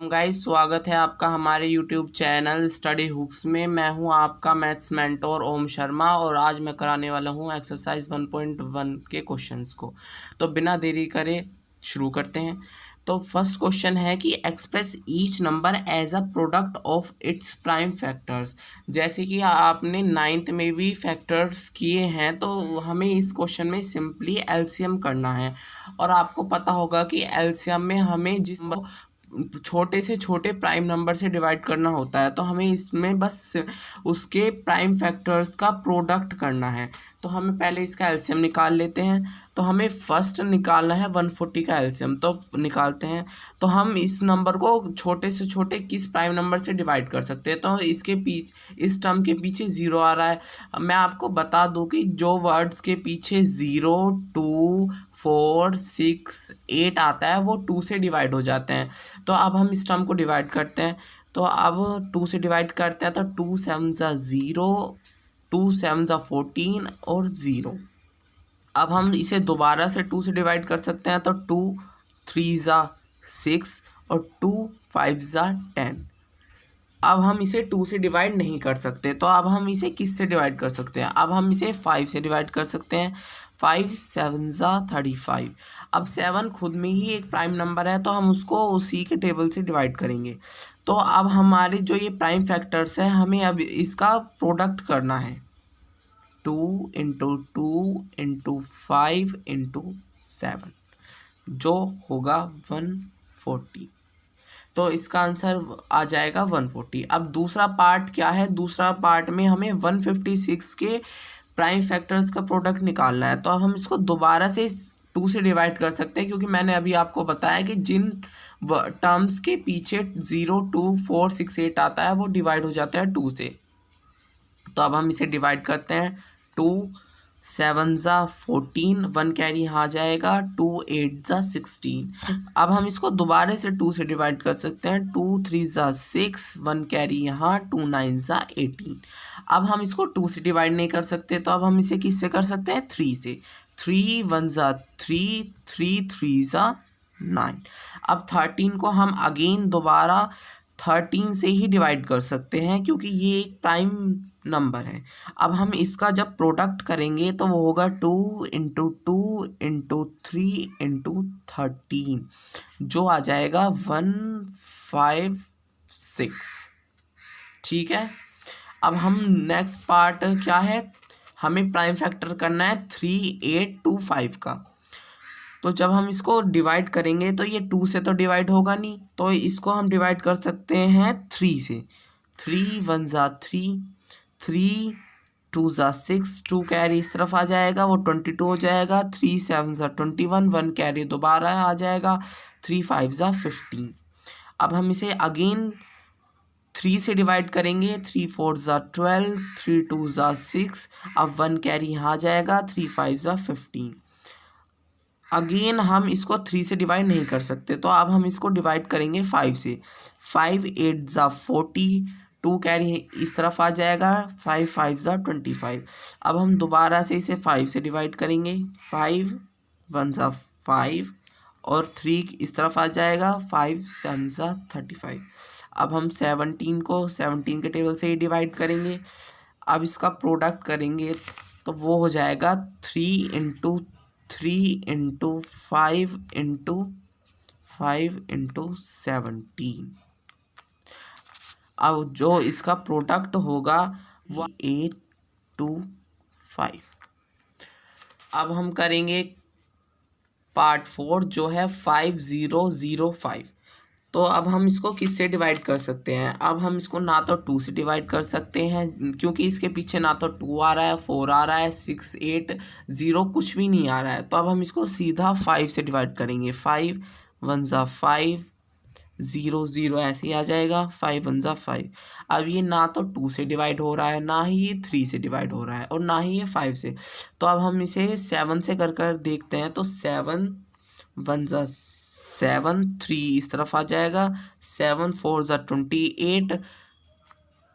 Guys, स्वागत है आपका हमारे यूट्यूब चैनल स्टडी हुक्स में। मैं हूं आपका मैथ्स मेंटोर ओम शर्मा और आज मैं कराने वाला हूं एक्सरसाइज 1.1 के क्वेश्चंस को। तो बिना देरी करे शुरू करते हैं। तो फर्स्ट क्वेश्चन है कि express each number as a product of its prime factors. जैसे कि आपने नाइन्थ में भी फैक्टर्स किए हैं, तो हमें इस क्वेश्चन में सिंपली एलसीएम करना है। और आपको पता होगा कि एलसीएम में हमें जिस छोटे से छोटे प्राइम नंबर से डिवाइड करना होता है, तो हमें इसमें बस उसके प्राइम फैक्टर्स का प्रोडक्ट करना है। तो हमें पहले इसका एलसीएम निकाल लेते हैं। तो हमें फर्स्ट निकालना है 140 का एलसीएम, तो निकालते हैं। तो हम इस नंबर को छोटे से छोटे किस प्राइम नंबर से डिवाइड कर सकते हैं, तो इसके पीछे इस टर्म के पीछे ज़ीरो आ रहा है। मैं आपको बता दूं कि जो वर्ड्स के पीछे 0, 2, 4, 6, 8 आता है वो 2 से डिवाइड हो जाते हैं। तो अब हम इस टर्म को डिवाइड करते हैं। तो अब 2 से डिवाइड करते हैं, तो 2 7 0, 2 7 14 और 0। अब हम इसे दोबारा से 2 से डिवाइड कर सकते हैं, तो 2 3 6 और 2 5 10। अब हम इसे 2 से डिवाइड नहीं कर सकते, तो अब हम इसे किस से डिवाइड कर सकते हैं? अब हम इसे 5 से डिवाइड कर सकते हैं। 5 7 35। अब 7 खुद में ही एक प्राइम नंबर है, तो हम उसको उसी के टेबल से डिवाइड करेंगे। तो अब हमारे जो ये प्राइम फैक्टर्स हैं, हमें अब इसका प्रोडक्ट करना है। 2 इंटू 2 इंटू 5 इंटू 7, जो होगा 140। तो इसका आंसर आ जाएगा 140। अब दूसरा पार्ट क्या है? दूसरा पार्ट में हमें 156 के प्राइम फैक्टर्स का प्रोडक्ट निकालना है। तो अब हम इसको दोबारा से 2 से डिवाइड कर सकते हैं, क्योंकि मैंने अभी आपको बताया कि जिन टर्म्स के पीछे 0, 2, 4, 6, 8 आता है वो डिवाइड हो जाता है 2 से। तो अब हम इसे डिवाइड करते हैं। 2 7 14, 1 कैरी यहाँ आ जाएगा। 2 8 16। अब हम इसको दोबारा से 2 से डिवाइड कर सकते हैं। 2 3 6, 1 कैरी यहाँ। 2 9 18। अब हम इसको 2 से डिवाइड नहीं कर सकते, तो अब हम इसे किससे कर सकते हैं? 3 से। 3 1 3, 3 3 9। अब 13 को हम अगेन दोबारा 13 से ही डिवाइड कर सकते हैं, क्योंकि ये एक प्राइम नंबर है। अब हम इसका जब प्रोडक्ट करेंगे तो वो होगा 2 इंटू 2 इंटू 3 इंटू 13, जो आ जाएगा 156। ठीक है। अब हम नेक्स्ट पार्ट क्या है? हमें प्राइम फैक्टर करना है 3 8 2 5 का। तो जब हम इसको डिवाइड करेंगे तो ये 2 से तो डिवाइड होगा नहीं, तो इसको हम डिवाइड कर सकते हैं 3 से। 3 1 3, 3 2 6, 2 कैरी इस तरफ आ जाएगा, वो 22 हो जाएगा। 3 7 21, 1 कैरी दोबारा आ जाएगा। 3 5 15। अब हम इसे अगेन 3 से डिवाइड करेंगे। 3 4 12, 3 2 6। अब 1 कैरी यहाँ आ जाएगा। 3 5 15। अगेन हम इसको 3 से डिवाइड नहीं कर सकते, तो अब हम इसको डिवाइड करेंगे 5 से। 5 8 40, 2 कैरी इस तरफ आ जाएगा। 5 5 25। अब हम दोबारा से इसे 5 से डिवाइड करेंगे। 5 1 5 और 3 इस तरफ आ जाएगा। 5 7 35। अब हम 17 को 17 के टेबल से ही डिवाइड करेंगे। अब इसका प्रोडक्ट करेंगे तो वो हो जाएगा 3 इंटू 3 इंटू 5 इंटू 5 इंटू 17। अब जो इसका प्रोडक्ट होगा वो 8 2 5। अब हम करेंगे पार्ट 4, जो है 5005। तो अब हम इसको किससे डिवाइड कर सकते हैं? अब हम इसको ना तो 2 से डिवाइड कर सकते हैं, क्योंकि इसके पीछे ना तो 2 आ रहा है, 4 आ रहा है, 6 8 0 कुछ भी नहीं आ रहा है। तो अब हम इसको सीधा 5 से डिवाइड करेंगे। 5 1 5, 0 0 ऐसे ही आ जाएगा। 5 1 5। अब ये ना तो 2 से डिवाइड हो रहा है, ना ही ये 3 से डिवाइड हो रहा है, और ना ही ये 5 से। तो अब हम इसे 7 से कर देखते हैं। तो 7 1 7, 3 इस तरफ आ जाएगा। 7 4 28,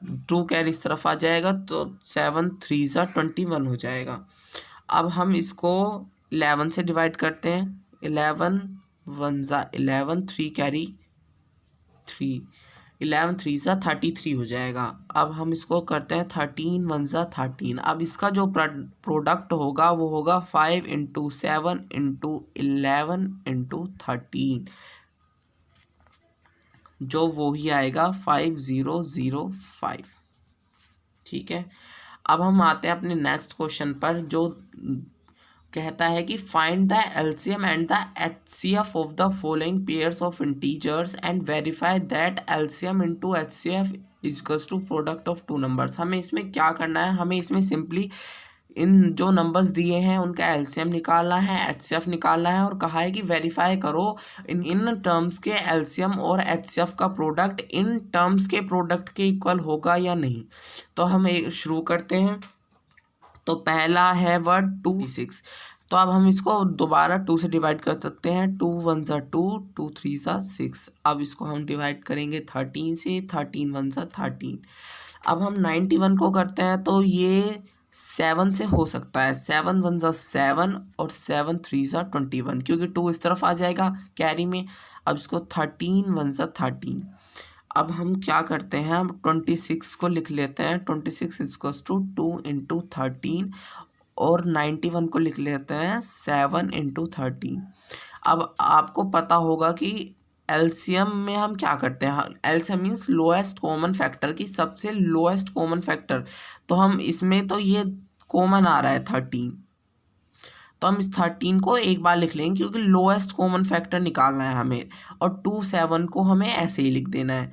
2 कैरी इस तरफ आ जाएगा, तो 7 3 21 हो जाएगा। अब हम इसको 11 से डिवाइड करते हैं। 11 1 11, 3 कैरी 3, 11 3 सा 33 हो जाएगा। अब हम इसको करते हैं 13 1 सा 13। अब इसका जो प्रोडक्ट होगा वो होगा 5 इंटू 7 इंटू 11 इंटू 13, जो वो ही आएगा 5005। ठीक है, अब हम आते हैं अपने नेक्स्ट क्वेश्चन पर, जो कहता है कि find the LCM and the HCF of the following pairs of integers and verify that LCM into HCF equals to product of two numbers. हमें इसमें क्या करना है, हमें इसमें सिंपली इन जो नंबर्स दिए हैं उनका एलसीएम निकालना है, एचसीएफ निकालना है, और कहा है कि वेरीफाई करो इन टर्म्स के एलसीएम और एचसीएफ का प्रोडक्ट इन टर्म्स के प्रोडक्ट के इक्वल होगा या नहीं। तो हम शुरू करते हैं। तो पहला है वर्ड 26। तो अब हम इसको दोबारा 2 से डिवाइड कर सकते हैं। 2 1 सा 2, 2 3 सा 6। अब इसको हम डिवाइड करेंगे 13 से, 13 1 सा 13। अब हम 91 को करते हैं तो ये 7 से हो सकता है। 7 1 सा 7 और 7 3 सा 21, क्योंकि 2 इस तरफ आ जाएगा कैरी में। अब इसको 13 1 सा 13। अब हम क्या करते हैं, हम 26 को लिख लेते हैं। 26 इक्वल्स टू 2 इंटू 13, और 91 को लिख लेते हैं 7 इंटू 13। अब आपको पता होगा कि एलसीएम में हम क्या करते हैं, LCM means lowest common factor की सबसे लोएस्ट कॉमन फैक्टर। तो हम इसमें तो ये कॉमन आ रहा है 13, तो हम इस 13 को एक बार लिख लेंगे क्योंकि लोएस्ट कॉमन फैक्टर निकालना है हमें, और 2 7 को हमें ऐसे ही लिख देना है।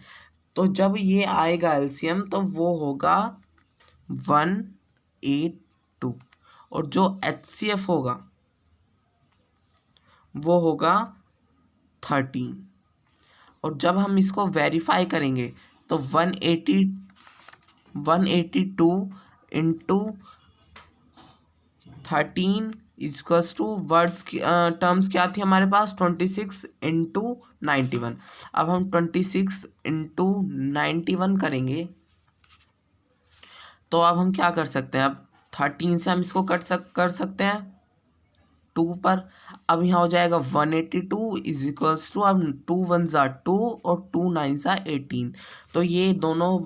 तो जब ये आएगा एलसीएम तो वो होगा 182, और जो एचसीएफ होगा वो होगा 13। और जब हम इसको वेरीफाई करेंगे तो 182 इंटू 13 इक्वल्स टू वर्ड्स की टर्म्स क्या थी हमारे पास, 26 इंटू 91। अब हम 26 इंटू 91 करेंगे तो अब हम क्या कर सकते हैं, अब 13 से हम इसको कर सकते हैं 2 पर। अब यहाँ हो जाएगा 182 इज इक्वल्स टू, अब 2 1 सा 2 और 2 9 सा 18। तो ये दोनों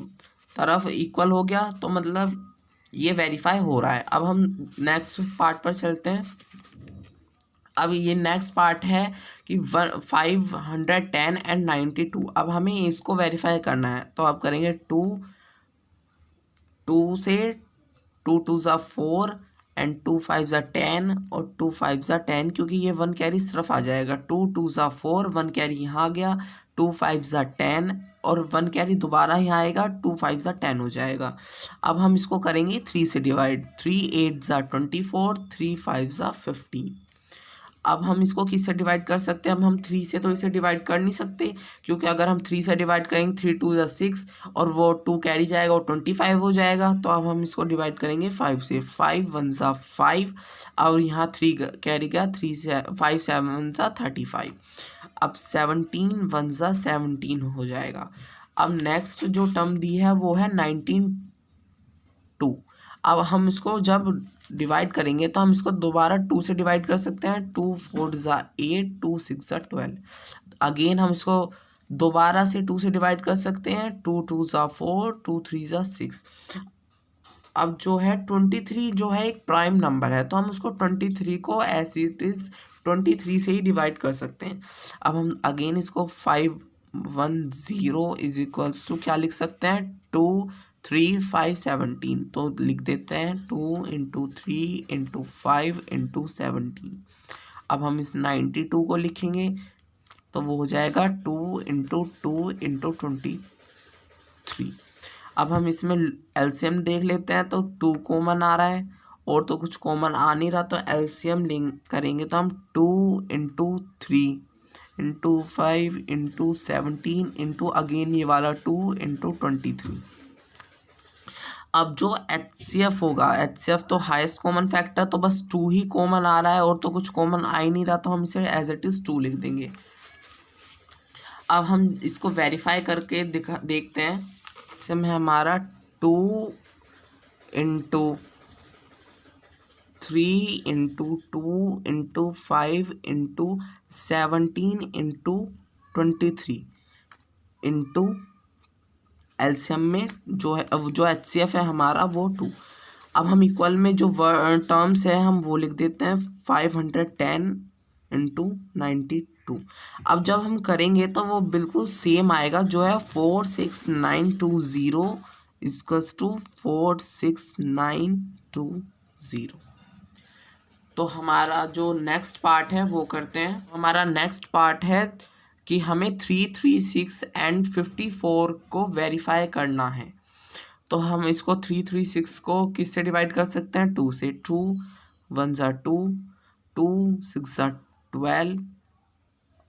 तरफ इक्वल हो गया, तो मतलब ये वेरीफाई हो रहा है। अब हम नेक्स्ट पार्ट पर चलते हैं। अब ये नेक्स्ट पार्ट है कि 510 एंड 92। अब हमें इसको वेरीफाई करना है, तो अब करेंगे 2 से 2 2 सा 4 एंड 2 5 सा 10 और 2 5 सा 10, क्योंकि ये 1 कैरी सिर्फ आ जाएगा। 2 2 सा 4, 1 कैरी यहाँ आ गया, 2 5 सा 10 और 1 कैरी दोबारा यहाँ आएगा, 2 5 सा 10 हो जाएगा। अब हम इसको करेंगे 3 से डिवाइड। 3 8 सा 24, 3 5 सा 15। अब हम इसको किससे डिवाइड कर सकते हैं, अब हम 3 से तो इसे डिवाइड कर नहीं सकते, क्योंकि अगर हम 3 से डिवाइड करेंगे 3 2 ज़ा 6 और वो 2 कैरी जाएगा और 25 हो जाएगा। तो अब हम इसको डिवाइड करेंगे 5 से। 5 1 ज़ा 5 और यहाँ 3 कैरी गया, 3 से 5 7 ज़ा 35। अब 17 1 ज़ा 17 हो जाएगा। अब नेक्स्ट जो टर्म दी है वो है 19 अब हम इसको जब डिवाइड करेंगे तो हम इसको दोबारा 2 से डिवाइड कर सकते हैं। 2 4 ज़ा 8, 2 6 ज़ा 12। अगेन हम इसको दोबारा से 2 से डिवाइड कर सकते हैं। 2 2 ज़ा 4, 2 3 ज़ा 6। अब जो है 23 जो है एक प्राइम नंबर है, तो हम उसको 23 को एज इट इज़ 23 से ही डिवाइड कर सकते हैं। अब हम अगेन इसको 510 इज इक्वल्स टू क्या लिख सकते हैं, 2 3 5 17। तो लिख देते हैं 2 इंटू 3 इंटू 5 इंटू 17। अब हम इस 92 को लिखेंगे तो वो हो जाएगा 2 इंटू 2 इंटू 23। अब हम इसमें एलसीएम देख लेते हैं तो 2 कॉमन आ रहा है और तो कुछ कॉमन आ नहीं रहा, तो एलसीएम लिंक करेंगे तो हम 2 into 3 into 5 into 17 into again ये वाला 2 इंटू 23। अब जो एचसीएफ होगा, एचसीएफ तो हाईएस्ट कॉमन फैक्टर, तो बस 2 ही कॉमन आ रहा है और तो कुछ कॉमन आ ही नहीं रहा, तो हम इसे एज इट इज़ 2 लिख देंगे। अब हम इसको वेरीफाई करके देखते हैं। इसमें हमारा 2 into 3 into 2 into 5 into 17 into 23 into LCM में जो है, जो HCF है हमारा वो 2। अब हम इक्वल में जो टर्म्स है हम वो लिख देते हैं 510 इंटू 92। अब जब हम करेंगे तो वो बिल्कुल सेम आएगा, जो है 46920 इक्वल्स टू 46920। तो हमारा जो नेक्स्ट पार्ट है वो करते हैं। हमारा नेक्स्ट पार्ट है कि हमें 336 एंड 54 को वेरीफाई करना है। तो हम इसको 336 को किससे डिवाइड कर सकते हैं? 2 से। 2 1 ज़ा 2, 2 6 ज़ा 12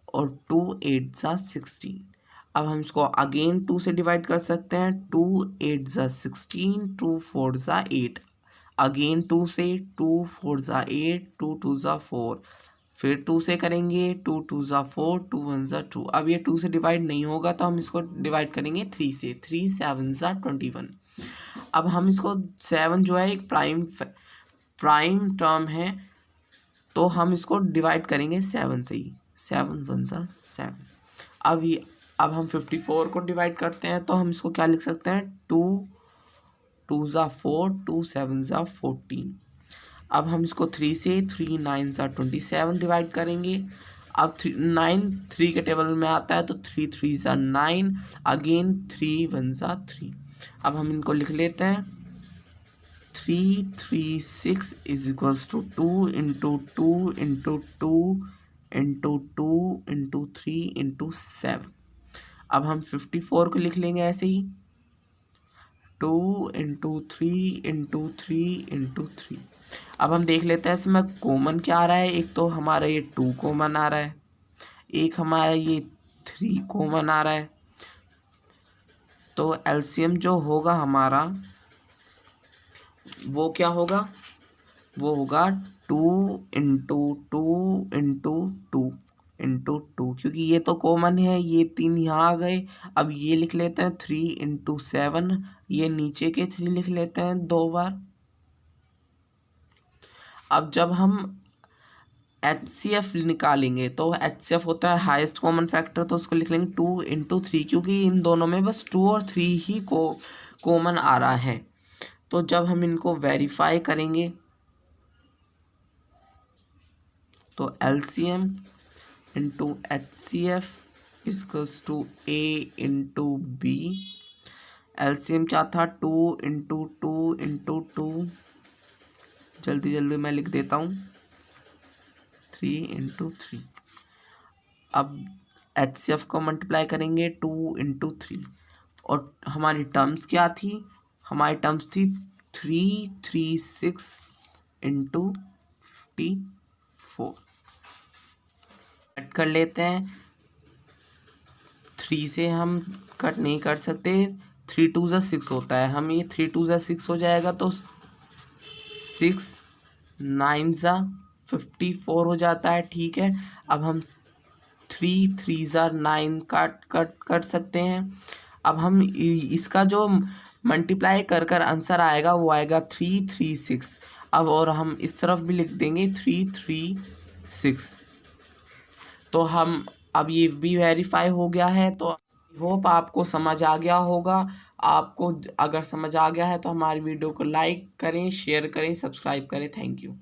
और 2 8 ज़ा 16। अब हम इसको अगेन 2 से डिवाइड कर सकते हैं। 2 8 ज़ा 16, 2 4 ज़ा 8, अगेन 2 से। 2 4 ज़ा 8, 2 2 ज़ा 4, फिर 2 से करेंगे। 2 2 ज़ा 4, 2 1 ज़ा 2। अब ये 2 से डिवाइड नहीं होगा तो हम इसको डिवाइड करेंगे 3 से। 3 7 ज़ा 21। अब हम इसको 7 जो है एक प्राइम टर्म है, तो हम इसको डिवाइड करेंगे 7 से ही। 7 1 ज़ा 7। अब हम 54 को डिवाइड करते हैं तो हम इसको क्या लिख सकते हैं? 2 2 ज़ा 4, 2 7 ज़ा 14। अब हम इसको 3 से। 3 9 ज़ा 27 डिवाइड करेंगे। अब 9 3 के टेबल में आता है तो 3 3 ज़ा 9, अगेन 3 1 ज़ा 3। अब हम इनको लिख लेते हैं। 336 is equals to 2 into 2 into 2 into 2 into 3 into 7। अब हम 54 को लिख लेंगे ऐसे ही। 2 इंटू 3 इंटू 3 इंटू 3। अब हम देख लेते हैं इसमें कॉमन क्या आ रहा है। एक तो हमारा ये 2 कॉमन आ रहा है, एक हमारा ये 3 कॉमन आ रहा है। तो एलसीएम जो होगा हमारा वो क्या होगा? वो होगा 2 इंटू 2 इंटू 2 इंटू 2, क्योंकि ये तो कॉमन है, ये 3 यहाँ आ गए। अब ये लिख लेते हैं 3 इंटू 7, ये नीचे के 3 लिख लेते हैं 2 बार। अब जब हम HCF निकालेंगे तो HCF होता है हाईएस्ट कॉमन फैक्टर, तो उसको लिख लेंगे 2 इंटू 3, क्योंकि इन दोनों में बस 2 और 3 ही कॉमन आ रहा है। तो जब हम इनको वेरीफाई करेंगे तो LCM into HCF equals to A into B। LCM क्या था? 2 इंटू 2 इंटू 2, जल्दी जल्दी मैं लिख देता हूँ, 3 इंटू 3। अब HCF को मल्टीप्लाई करेंगे 2 इंटू 3, और हमारी टर्म्स क्या थी? हमारी टर्म्स थी 336 इंटू 54। कट कर लेते हैं। 3 से हम कट नहीं कर सकते, 3 2 ज़ा 6 होता है, हम ये 3 2 ज़ा 6 हो जाएगा तो 6 9 ज़ा 54 हो जाता है। ठीक है, अब हम 3 3 ज़ा 9 कट कर सकते हैं। अब हम इसका जो मल्टीप्लाई कर कर आंसर आएगा वो आएगा 336। अब और हम इस तरफ भी लिख देंगे 336। तो हम अब ये भी वेरीफाई हो गया है। तो होप आपको समझ आ गया होगा। आपको अगर समझ आ गया है तो हमारी वीडियो को लाइक करें, शेयर करें, सब्सक्राइब करें। Thank you.